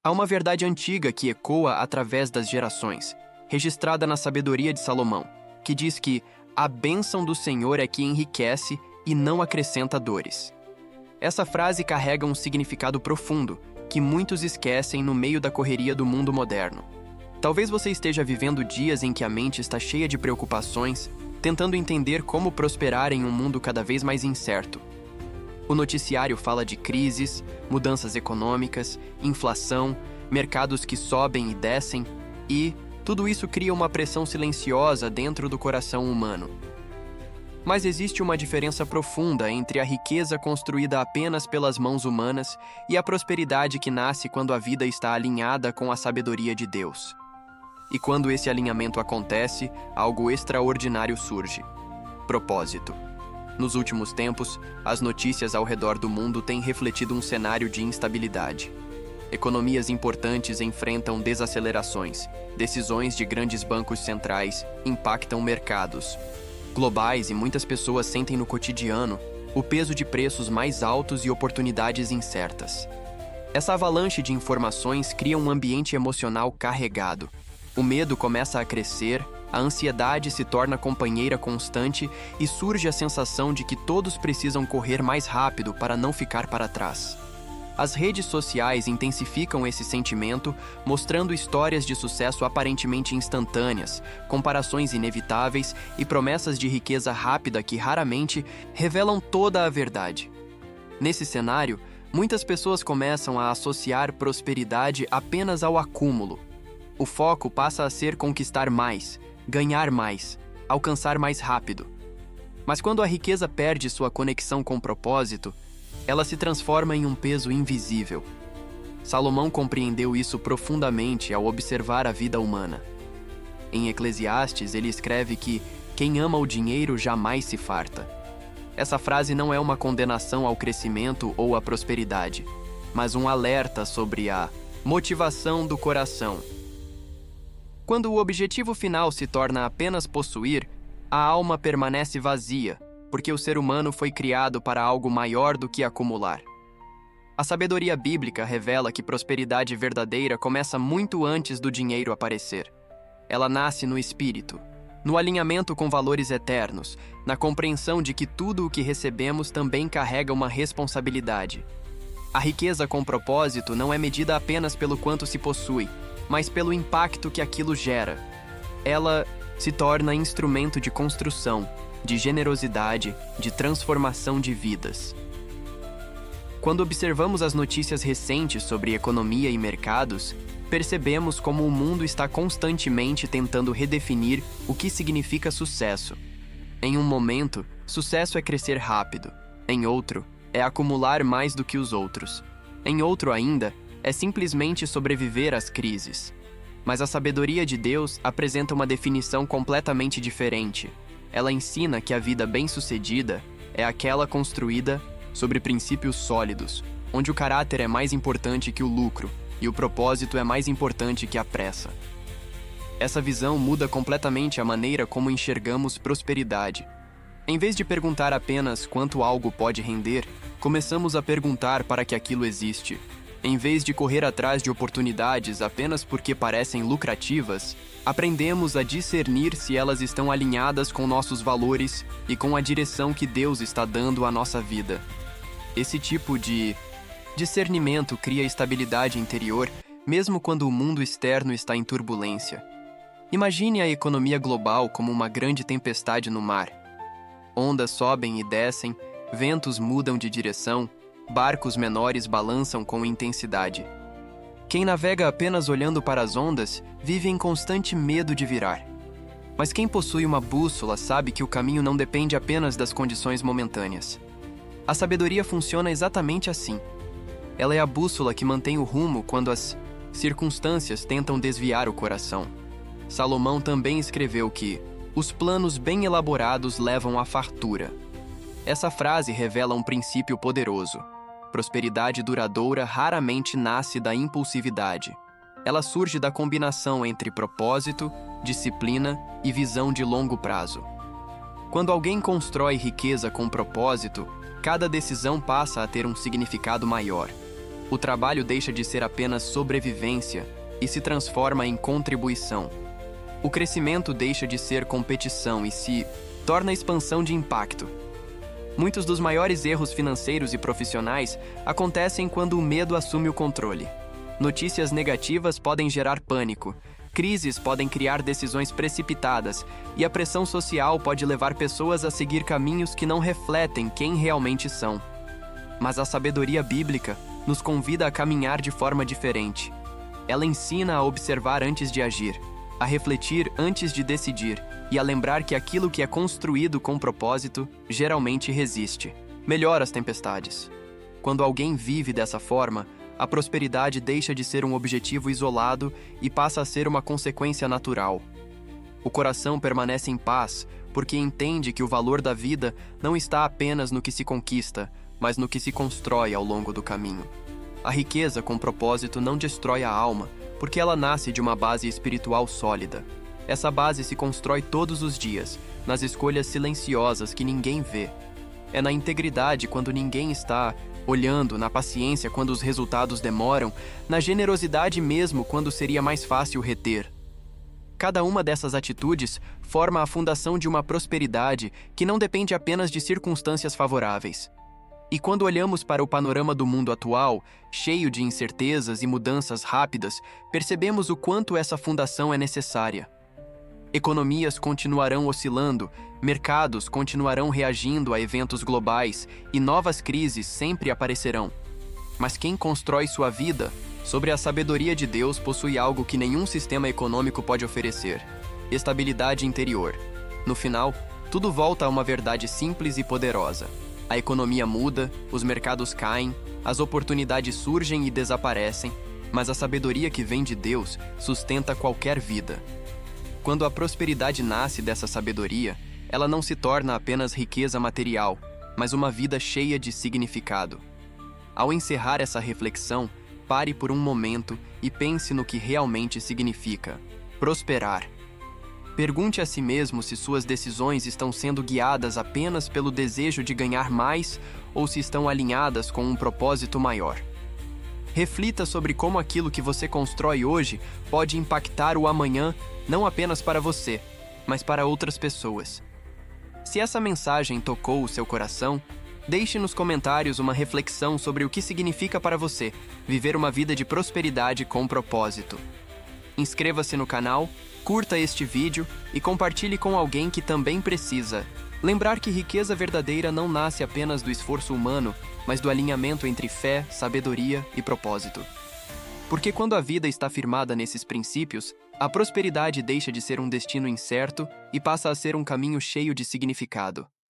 Há uma verdade antiga que ecoa através das gerações, registrada na sabedoria de Salomão, que diz que a bênção do Senhor é que enriquece e não acrescenta dores. Essa frase carrega um significado profundo, que muitos esquecem no meio da correria do mundo moderno. Talvez você esteja vivendo dias em que a mente está cheia de preocupações, tentando entender como prosperar em um mundo cada vez mais incerto. O noticiário fala de crises, mudanças econômicas, inflação, mercados que sobem e descem, e tudo isso cria uma pressão silenciosa dentro do coração humano. Mas existe uma diferença profunda entre a riqueza construída apenas pelas mãos humanas e a prosperidade que nasce quando a vida está alinhada com a sabedoria de Deus. E quando esse alinhamento acontece, algo extraordinário surge: propósito. Nos últimos tempos, as notícias ao redor do mundo têm refletido um cenário de instabilidade. Economias importantes enfrentam desacelerações, decisões de grandes bancos centrais impactam mercados globais e muitas pessoas sentem no cotidiano o peso de preços mais altos e oportunidades incertas. Essa avalanche de informações cria um ambiente emocional carregado. O medo começa a crescer, a ansiedade se torna companheira constante e surge a sensação de que todos precisam correr mais rápido para não ficar para trás. As redes sociais intensificam esse sentimento, mostrando histórias de sucesso aparentemente instantâneas, comparações inevitáveis e promessas de riqueza rápida que raramente revelam toda a verdade. Nesse cenário, muitas pessoas começam a associar prosperidade apenas ao acúmulo. O foco passa a ser conquistar mais, ganhar mais, alcançar mais rápido. Mas quando a riqueza perde sua conexão com o propósito, ela se transforma em um peso invisível. Salomão compreendeu isso profundamente ao observar a vida humana. Em Eclesiastes, ele escreve que quem ama o dinheiro jamais se farta. Essa frase não é uma condenação ao crescimento ou à prosperidade, mas um alerta sobre a motivação do coração. Quando o objetivo final se torna apenas possuir, a alma permanece vazia, porque o ser humano foi criado para algo maior do que acumular. A sabedoria bíblica revela que prosperidade verdadeira começa muito antes do dinheiro aparecer. Ela nasce no espírito, no alinhamento com valores eternos, na compreensão de que tudo o que recebemos também carrega uma responsabilidade. A riqueza com propósito não é medida apenas pelo quanto se possui, mas pelo impacto que aquilo gera. Ela se torna instrumento de construção, de generosidade, de transformação de vidas. Quando observamos as notícias recentes sobre economia e mercados, percebemos como o mundo está constantemente tentando redefinir o que significa sucesso. Em um momento, sucesso é crescer rápido. Em outro, é acumular mais do que os outros. Em outro ainda, é simplesmente sobreviver às crises. Mas a sabedoria de Deus apresenta uma definição completamente diferente. Ela ensina que a vida bem-sucedida é aquela construída sobre princípios sólidos, onde o caráter é mais importante que o lucro e o propósito é mais importante que a pressa. Essa visão muda completamente a maneira como enxergamos prosperidade. Em vez de perguntar apenas quanto algo pode render, começamos a perguntar para que aquilo existe. Em vez de correr atrás de oportunidades apenas porque parecem lucrativas, aprendemos a discernir se elas estão alinhadas com nossos valores e com a direção que Deus está dando à nossa vida. Esse tipo de discernimento cria estabilidade interior, mesmo quando o mundo externo está em turbulência. Imagine a economia global como uma grande tempestade no mar. Ondas sobem e descem, ventos mudam de direção, barcos menores balançam com intensidade. Quem navega apenas olhando para as ondas vive em constante medo de virar. Mas quem possui uma bússola sabe que o caminho não depende apenas das condições momentâneas. A sabedoria funciona exatamente assim. Ela é a bússola que mantém o rumo quando as circunstâncias tentam desviar o coração. Salomão também escreveu que os planos bem elaborados levam à fartura. Essa frase revela um princípio poderoso. Prosperidade duradoura raramente nasce da impulsividade. Ela surge da combinação entre propósito, disciplina e visão de longo prazo. Quando alguém constrói riqueza com propósito, cada decisão passa a ter um significado maior. O trabalho deixa de ser apenas sobrevivência e se transforma em contribuição. O crescimento deixa de ser competição e se torna expansão de impacto. Muitos dos maiores erros financeiros e profissionais acontecem quando o medo assume o controle. Notícias negativas podem gerar pânico, crises podem criar decisões precipitadas e a pressão social pode levar pessoas a seguir caminhos que não refletem quem realmente são. Mas a sabedoria bíblica nos convida a caminhar de forma diferente. Ela ensina a observar antes de agir, a refletir antes de decidir e a lembrar que aquilo que é construído com propósito geralmente resiste. Melhora as tempestades. Quando alguém vive dessa forma, a prosperidade deixa de ser um objetivo isolado e passa a ser uma consequência natural. O coração permanece em paz porque entende que o valor da vida não está apenas no que se conquista, mas no que se constrói ao longo do caminho. A riqueza com propósito não destrói a alma, porque ela nasce de uma base espiritual sólida. Essa base se constrói todos os dias, nas escolhas silenciosas que ninguém vê. É na integridade quando ninguém está olhando, na paciência quando os resultados demoram, na generosidade mesmo quando seria mais fácil reter. Cada uma dessas atitudes forma a fundação de uma prosperidade que não depende apenas de circunstâncias favoráveis. E quando olhamos para o panorama do mundo atual, cheio de incertezas e mudanças rápidas, percebemos o quanto essa fundação é necessária. Economias continuarão oscilando, mercados continuarão reagindo a eventos globais e novas crises sempre aparecerão. Mas quem constrói sua vida sobre a sabedoria de Deus possui algo que nenhum sistema econômico pode oferecer: estabilidade interior. No final, tudo volta a uma verdade simples e poderosa. A economia muda, os mercados caem, as oportunidades surgem e desaparecem, mas a sabedoria que vem de Deus sustenta qualquer vida. Quando a prosperidade nasce dessa sabedoria, ela não se torna apenas riqueza material, mas uma vida cheia de significado. Ao encerrar essa reflexão, pare por um momento e pense no que realmente significa prosperar. Pergunte a si mesmo se suas decisões estão sendo guiadas apenas pelo desejo de ganhar mais ou se estão alinhadas com um propósito maior. Reflita sobre como aquilo que você constrói hoje pode impactar o amanhã, não apenas para você, mas para outras pessoas. Se essa mensagem tocou o seu coração, deixe nos comentários uma reflexão sobre o que significa para você viver uma vida de prosperidade com propósito. Inscreva-se no canal, curta este vídeo e compartilhe com alguém que também precisa. Lembrar que riqueza verdadeira não nasce apenas do esforço humano, mas do alinhamento entre fé, sabedoria e propósito. Porque quando a vida está firmada nesses princípios, a prosperidade deixa de ser um destino incerto e passa a ser um caminho cheio de significado.